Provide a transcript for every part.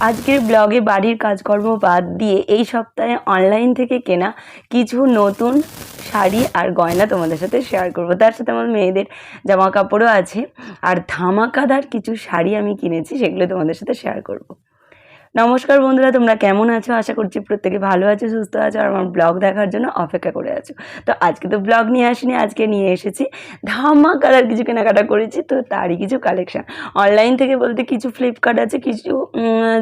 আজকের ব্লগে বাড়ির কাজকর্ম বাদ দিয়ে এই সপ্তাহে অনলাইন থেকে কেনা কিছু নতুন শাড়ি আর গয়না তোমাদের সাথে শেয়ার করব। তার সাথে আমার মেয়েদের জামা কাপড়ও আছে আর ধামাকাদার কিছু শাড়ি আমি কিনেছি, সেগুলো তোমাদের সাথে শেয়ার করব। নমস্কার বন্ধুরা, তোমরা কেমন আছো? আশা করছি প্রত্যেকে ভালো আছো, সুস্থ আছো আর আমার ব্লগ দেখার জন্য অপেক্ষা করে আছো। তো আজকে তো ব্লগ নিয়ে আসিনি, আজকে নিয়ে এসেছি ধামাকাদার কিছু কেনাকাটা করেছি, তো তারই কিছু কালেকশান। অনলাইন থেকে বলতে কিছু ফ্লিপকার্ট আছে, কিছু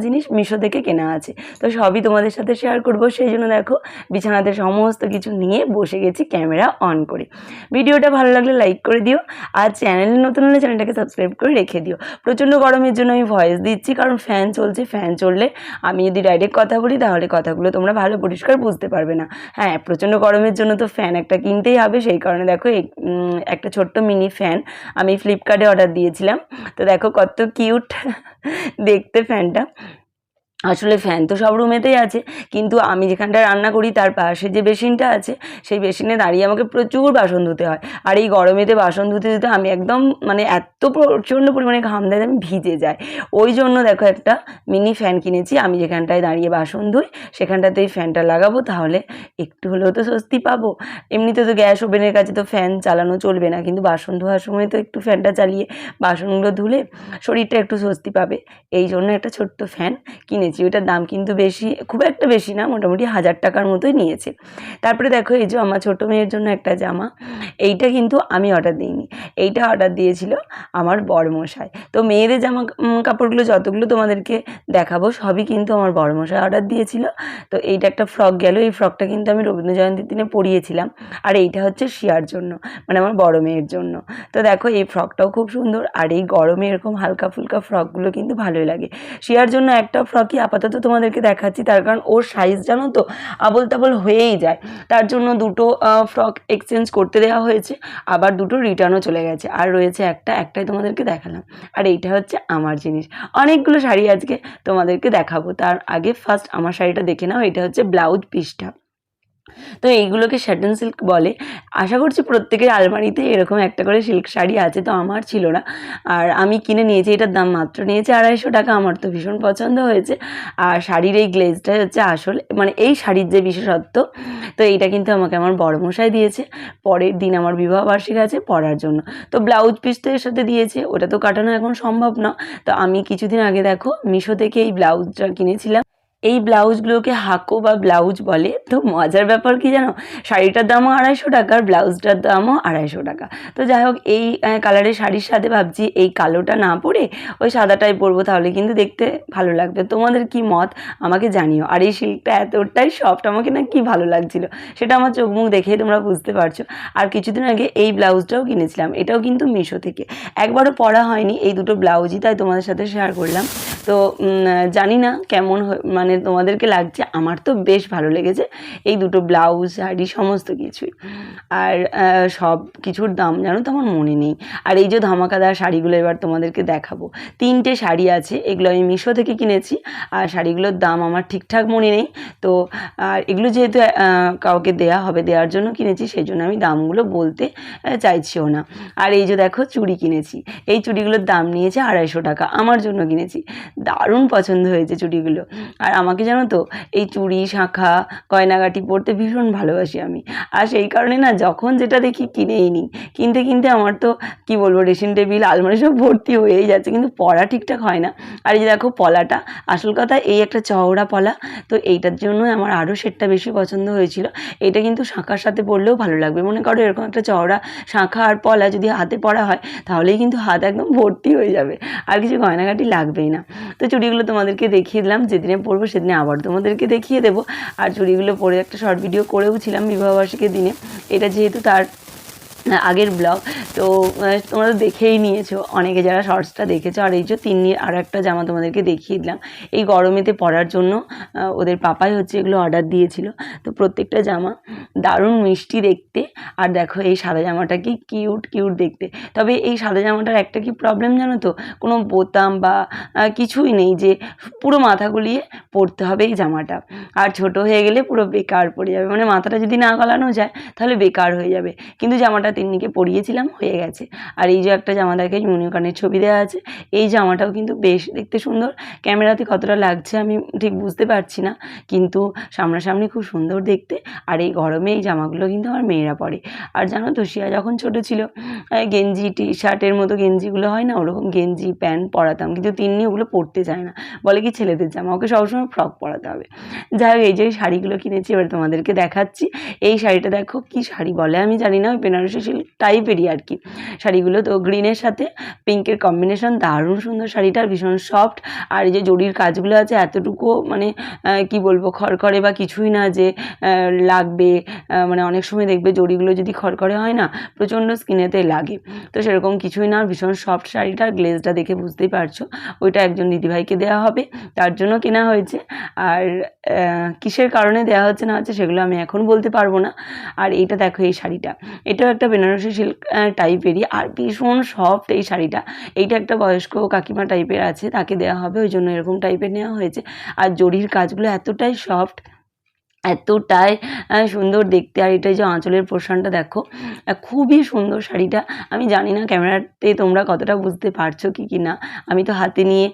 জিনিস মিশো থেকে কেনা আছে, তো সবই তোমাদের সাথে শেয়ার করব। সেই জন্য দেখো বিছানাতে সমস্ত কিছু নিয়ে বসে গেছি ক্যামেরা অন করে। ভিডিওটা ভালো লাগলে লাইক করে দিও, আর চ্যানেলে নতুন হলে চ্যানেলটাকে সাবস্ক্রাইব করে রেখে দিও। প্রচণ্ড গরমের জন্য আমি ভয়েস দিচ্ছি, কারণ ফ্যান চলছে, ফ্যান চললে আমি যদি ডাইরেক্ট কথা বলি তাহলে কথাগুলো তোমরা ভালো পরিষ্কার বুঝতে পারবে না। হ্যাঁ, প্রচণ্ড গরমের জন্য তো ফ্যান একটা কিনতেই হবে, সেই কারণে দেখো একটা ছোট্ট মিনি ফ্যান আমি ফ্লিপকার্টে অর্ডার দিয়েছিলাম। তো দেখো কত কিউট দেখতে ফ্যানটা। আসলে ফ্যান তো সব রুমেতেই আছে, কিন্তু আমি যেখানটায় রান্না করি তার পাশে যে বেসিনটা আছে, সেই বেসিনে দাঁড়িয়ে আমাকে প্রচুর বাসন ধুতে হয়। আর এই গরমেতে বাসন ধুতে ধুতে আমি একদম এত প্রচণ্ড পরিমাণে ঘাম দেয় আমি ভিজে যাই। ওই জন্য দেখো একটা মিনি ফ্যান কিনেছি। আমি যেখানটায় দাঁড়িয়ে বাসন ধুই সেখানটাতেই ফ্যানটা লাগাবো, তাহলে একটু হলেও তো স্বস্তি পাবো। এমনিতে তো গ্যাস ওভেনের কাছে তো ফ্যান চালানো চলবে না, কিন্তু বাসন ধোয়ার সময় তো একটু ফ্যানটা চালিয়ে বাসনগুলো ধুলে শরীরটা একটু স্বস্তি পাবে। এই জন্য একটা ছোট্ট ফ্যান কিনেছি। ওইটার দাম কিন্তু বেশি, খুব একটা বেশি না, মোটামুটি 1000 টাকার মতোই নিয়েছে। তারপরে দেখো এই যে আমার ছোটো মেয়ের জন্য একটা জামা, এইটা কিন্তু আমি অর্ডার দিইনি, এইটা অর্ডার দিয়েছিল আমার বড়মশাই। তো মেয়েদের জামা কাপড়গুলো যতগুলো তোমাদেরকে দেখাবো সবই কিন্তু আমার বড়মশাই অর্ডার দিয়েছিল। তো এইটা একটা ফ্রক গেল, এই ফ্রকটা কিন্তু আমি রবীন্দ্র জয়ন্তীর দিনে পরিয়েছিলাম। আর এইটা হচ্ছে শিয়ার জন্য, আমার বড় মেয়ের জন্য। তো দেখো এই ফ্রকটাও খুব সুন্দর, আর এই গরমে এরকম হালকা ফুলকা ফ্রকগুলো কিন্তু ভালোই লাগে। শিয়ার জন্য একটা ফ্রকই আপাতত তোমাদেরকে দেখাচ্ছি, তার কারণ ওর সাইজ জানো তো আবল তাবল হয়েই যায়। তার জন্য দুটো ফ্রক এক্সচেঞ্জ করতে দেওয়া হয়েছে, আবার দুটো রিটার্নও চলে গেছে, আর রয়েছে একটাই তোমাদেরকে দেখালাম। আর এইটা হচ্ছে আমার জিনিস। অনেকগুলো শাড়ি আজকে তোমাদেরকে দেখাবো, তার আগে ফার্স্ট আমার শাড়িটা দেখে নাও। এটা হচ্ছে ব্লাউজ পিসটা। তো এইগুলোকে শ্যাটন সিল্ক বলে। আশা করছি প্রত্যেকের আলমারিতে এরকম একটা করে সিল্ক শাড়ি আছে, তো আমার ছিল না, আর আমি কিনে নিয়েছি। এটার দাম মাত্র নিয়েছে 250 টাকা। আমার তো ভীষণ পছন্দ হয়েছে। আর শাড়ির এই গ্লেজটাই হচ্ছে আসল, এই শাড়ির যে বিশেষত্ব। তো এইটা কিন্তু আমাকে আমার বড়মশাই দিয়েছে, পরের দিন আমার বিবাহবার্ষিকী আছে পরার জন্য। তো ব্লাউজ পিস তো এর সাথে দিয়েছে, ওটা তো কাটানো এখন সম্ভব না। তো আমি কিছুদিন আগে দেখো মিশো থেকে এই ব্লাউজটা কিনেছিলাম। এই ব্লাউজগুলোকে হাকো বা ব্লাউজ বলে। তো মজার ব্যাপার কি জানো, শাড়িটার দামও 250 টাকা আর ব্লাউজটার দামও 250 টাকা। তো যাই হোক, এই কালারের শাড়ির সাথে ভাবছি এই কালোটা না পরে ওই সাদাটাই পরবো, তাহলে কিন্তু দেখতে ভালো লাগবে। তোমাদের কি মত আমাকে জানিও। আর এই সিল্কটা এতটাই সফট, আমাকে না কি ভালো লাগছিল সেটা আমার চোখ মুখ দেখেই তোমরা বুঝতে পারছো। আর কিছুদিন আগে এই ব্লাউজটাও কিনেছিলাম, এটাও কিন্তু মিশো থেকে। একবারও পরা হয়নি এই দুটো ব্লাউজই, তাই তোমাদের সাথে শেয়ার করলাম। তো জানি না কেমন তোমাদেরকে লাগছে, আমার তো বেশ ভালো লেগেছে এই দুটো ব্লাউজ, শাড়ি সমস্ত কিছুই। আর সব কিছুর দাম জানো তো আমার মনে নেই। আর এই যে ধামাকাদার শাড়িগুলো এবার তোমাদেরকে দেখাবো। 3টে শাড়ি আছে, এগুলো আমি মিশো থেকে কিনেছি, আর শাড়িগুলোর দাম আমার ঠিকঠাক মনে নেই। তো আর এগুলো যেহেতু কাউকে দেওয়ার জন্য কিনেছি, সেই জন্য আমি দামগুলো বলতে চাইছিও না। আর এই যে দেখো চুড়ি কিনেছি, এই চুড়িগুলোর দাম নিয়েছে 250 টাকা, আমার জন্য কিনেছি। দারুণ পছন্দ হয়েছে চুড়িগুলো। আর আমাকে জানো তো এই চুড়ি শাঁখা গয়নাগাটি পরতে ভীষণ ভালোবাসি আমি। আর সেই কারণে না যখন যেটা দেখি কিনেই নিই। কিনতে আমার তো কি বলবো, ড্রেসিং টেবিল আলমারি সব ভর্তি হয়েই যাচ্ছে, কিন্তু পরা ঠিকঠাক হয় না। আর এই যে দেখো পলাটা, আসল কথা এই একটা চওড়া পলা, তো এইটার জন্য আমার আরও সেটটা বেশি পছন্দ হয়েছিল। এটা কিন্তু শাঁখার সাথে পরলেও ভালো লাগবে। মনে করো এরকম একটা চওড়া শাঁখা আর পলা যদি হাতে পরা হয়, তাহলেই কিন্তু হাত একদম ভর্তি হয়ে যাবে, আর কিছু গয়নাগাটি লাগবেই না। তো চুড়িগুলো তোমাদেরকে দেখিয়ে দিলাম, যেদিনে পরবো সেদিনে আবার তোমাদেরকে দেখিয়ে দেবো। আর চুড়িগুলো পরে একটা শর্ট ভিডিও করেও ছিলাম বিবাহবার্ষিকীর দিনে, এটা যেহেতু তার আগের ব্লগ, তো তোমরা তো দেখেই নিয়েছো অনেকে যারা শর্টসটা দেখেছো। আর এই যে আর একটা জামা তোমাদেরকে দেখিয়ে দিলাম, এই গরমেতে পরার জন্য ওদের পাপাই হচ্ছে এগুলো অর্ডার দিয়েছিল। তো প্রত্যেকটা জামা দারুণ মিষ্টি দেখতে। আর দেখো এই সাদা জামাটা কি কিউট দেখতে। তবে এই সাদা জামাটার একটা কি প্রবলেম জানো তো, কোনো বোতাম বা কিছুই নেই, যে পুরো মাথা গুলিয়ে পরতে হবে এই জামাটা। আর ছোট হয়ে গেলে পুরো বেকার পড়ে যাবে, মাথাটা যদি না গলানো যায় তাহলে বেকার হয়ে যাবে। কিন্তু জামাটাতে তিন্নিকে পরিয়েছিলাম, হয়ে গেছে। আর এই যে একটা জামা দেখে ইউনিকর্নের ছবি দেওয়া আছে, এই জামাটাও কিন্তু বেশ দেখতে সুন্দর। ক্যামেরাতে কতটা লাগছে আমি ঠিক বুঝতে পারছি না, কিন্তু সামনাসামনি খুব সুন্দর দেখতে। আর এই গরমে এই জামাগুলো কিন্তু আমার মেয়েরা পরে। আর জানো তো, শিয়া যখন ছোট ছিল গেঞ্জি টি শার্টের মতো গেঞ্জিগুলো হয় না, ওরকম গেঞ্জি প্যান্ট পরাতাম, কিন্তু তিন্নি ওগুলো পরতে চায় না, বলে কি ছেলেদের জামা, ওকে সবসময় ফ্রক পরাতে হবে। যাই হোক, এই যে শাড়িগুলো কিনেছি এবার তোমাদেরকে দেখাচ্ছি। এই শাড়িটা দেখো, কি শাড়ি বলে আমি জানি না, ওই বেনারসি সিল্ক টাইপেরই আর কি শাড়িগুলো। তো গ্রিনের সাথে পিঙ্কের কম্বিনেশন, দারুণ সুন্দর শাড়িটা, ভীষণ সফট। আর এই যে জরির কাজগুলো আছে এতটুকু মানে কি বলবো, খড়খড়ে বা কিছুই না যে লাগবে। মানে অনেক সময় দেখবে জরিগুলো যদি খড়খড়ে হয় না, প্রচণ্ড স্কিনেতে লাগে, তো সেরকম কিছুই না, ভীষণ সফট শাড়িটার গ্লেজটা দেখে বুঝতেই পারছো। ওইটা একজন দিদিভাইকে দেওয়া হবে, তার জন্য কেনা হয়েছে। আর কিসের কারণে দেওয়া হচ্ছে না হচ্ছে সেগুলো আমি এখন বলতে পারবো না। আর এইটা দেখো, এই শাড়িটা, এটাও একটা বেনারসি সিল্ক টাইপেরই, আর ভীষণ সফট এই শাড়িটা। এইটা একটা বয়স্ক কাকিমা টাইপের আছে, তাকে দেওয়া হবে, ওই জন্য এরকম টাইপের নেওয়া হয়েছে। আর জরির কাজগুলো এতটাই সফট, এতটাই সুন্দর দেখতে। আর এটা যে আঁচলের পোর্শনটা দেখো, খুবই সুন্দর শাড়িটা। আমি জানি না ক্যামেরাতে তোমরা কতটা বুঝতে পারছো কি না, আমি তো হাতে নিয়ে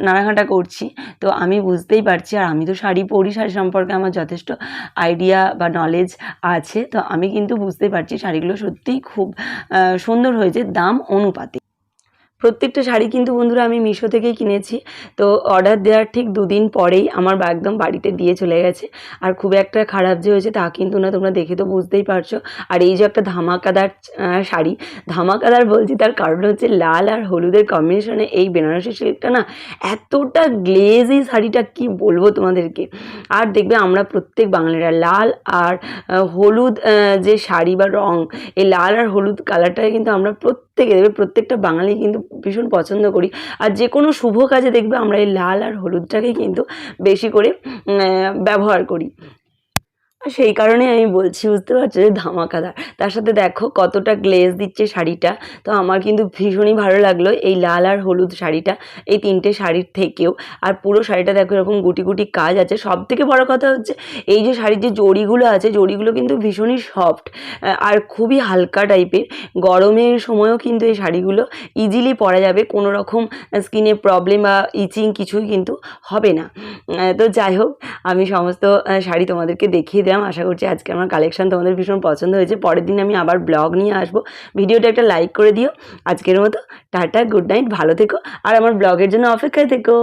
নাড়াঘাঁটা করছি, তো আমি বুঝতেই পারছি। আর আমি তো শাড়ি পরি, শাড়ি সম্পর্কে আমার যথেষ্ট আইডিয়া বা নলেজ আছে, তো আমি কিন্তু বুঝতেই পারছি শাড়িগুলো সত্যিই খুব সুন্দর হয়েছে দাম অনুপাতে। প্রত্যেকটা শাড়ি কিন্তু বন্ধুরা আমি মিশো থেকেই কিনেছি। তো অর্ডার দেওয়ার ঠিক 2 দিন পরেই আমার একদম বাড়িতে দিয়ে চলে গেছে। আর খুব একটা খারাপ যে হয়েছে তা কিন্তু না, তোমরা দেখে তো বুঝতেই পারছো। আর এই যে একটা ধামাকাদার শাড়ি, ধামাকাদার বলছি তার কারণ হচ্ছে লাল আর হলুদের কম্বিনেশনে এই বেনারসি সিল্কটা না এতটা গ্লেজ, এই শাড়িটা কি বলবো তোমাদেরকে। আর দেখবে আমরা প্রত্যেক বাঙালিরা লাল আর হলুদ যে শাড়ি বা রং, এই লাল আর হলুদ কালারটাকে কিন্তু আমরা প্রত্যেকটা বাঙালি কিন্তু ভীষণ পছন্দ করি। আর যে কোনো শুভ কাজে দেখবে আমরা এই লাল আর হলুদটাকে কিন্তু বেশি করে ব্যবহার করি। সেই কারণে আমি বলছি, বুঝতে পারছো, যে ধামাকাদার। তার সাথে দেখো কতটা গ্লেজ দিচ্ছে শাড়িটা। তো আমার কিন্তু ভীষণই ভালো লাগলো এই লাল আর হলুদ শাড়িটা, এই 3টে শাড়ির থেকেও। আর পুরো শাড়িটা দেখো এরকম গুটি গুটি কাজ আছে। সব থেকে বড় কথা হচ্ছে এই যে শাড়ির যে জড়িগুলো আছে, জড়িগুলো কিন্তু ভীষণই সফট আর খুবই হালকা টাইপের। গরমের সময়ও কিন্তু এই শাড়িগুলো ইজিলি পরা যাবে, কোনো রকম স্কিনে প্রবলেম বা ইচিং কিছুই কিন্তু হবে না। তো যাই হোক, আমি সমস্ত শাড়ি তোমাদেরকে দেখিয়ে দিলাম। আশা করছি আজকে আমার কালেকশন তোমাদের ভীষণ পছন্দ হয়েছে। পরের দিন আমি আবার ব্লগ নিয়ে আসবো। ভিডিওটা একটা লাইক করে দিও। আজকের মতো টাটা, গুড নাইট, ভালো থেকো, আর আমার ব্লগের জন্য অপেক্ষায় থেকো।